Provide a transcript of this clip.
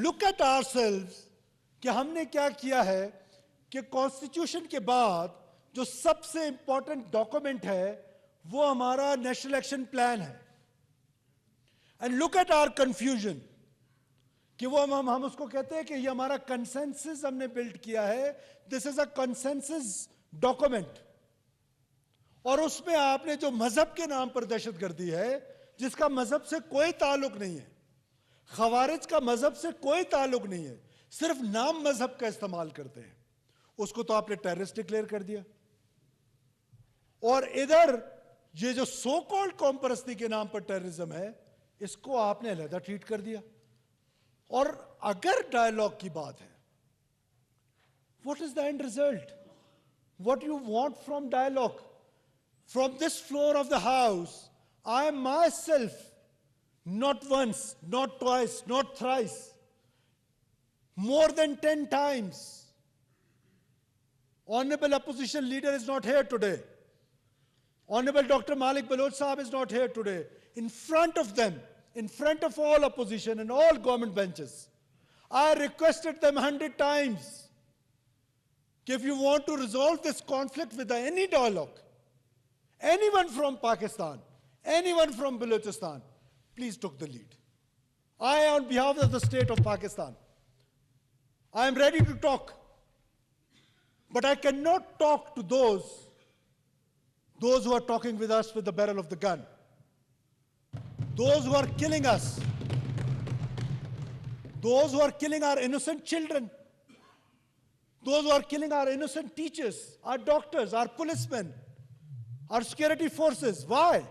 look at ourselves کہ ہم نے کیا کیا ہے کہ کانسٹیٹیوشن کے بعد جو سب سے امپورٹنٹ ڈاکومنٹ ہے وہ ہمارا نیشنل ایکشن پلان ہے. And look at our confusion کہ وہ ہم اس کو کہتے ہیں کہ یہ ہمارا کنسنسس ہم نے بلڈ کیا ہے. دس از اے کنسنسس ڈاکومنٹ. اور اس میں آپ نے جو مذہب کے نام پر دہشت گردی ہے جس کا مذہب سے کوئی تعلق نہیں ہے, خوارج کا مذہب سے کوئی تعلق نہیں ہے, صرف نام مذہب کا استعمال کرتے ہیں, اس کو تو آپ نے ٹیررسٹ ڈکلیئر کر دیا. اور ادھر یہ جو سو کالڈ قوم پرستی کے نام پر ٹیررزم ہے اس کو آپ نے علیحدہ ٹریٹ کر دیا. اور اگر ڈائیلاگ کی بات ہے, what is the end result? What you want from dialogue? From this floor of the house, I myself, not once, not twice, not thrice, more than 10 times, Honorable Opposition Leader is not here today. Honorable Dr. Malik Baloch Sahab is not here today. In front of them, in front of all opposition and all government benches, I requested them 100 times, if you want to resolve this conflict with any dialogue, anyone from Pakistan, anyone from Balochistan, please took the lead. I, on behalf of the state of Pakistan, I am ready to talk. But I cannot talk to those who are talking with us with the barrel of the gun. Those who are killing us. Those who are killing our innocent children. Those who are killing our innocent teachers, our doctors, our policemen, our security forces. Why?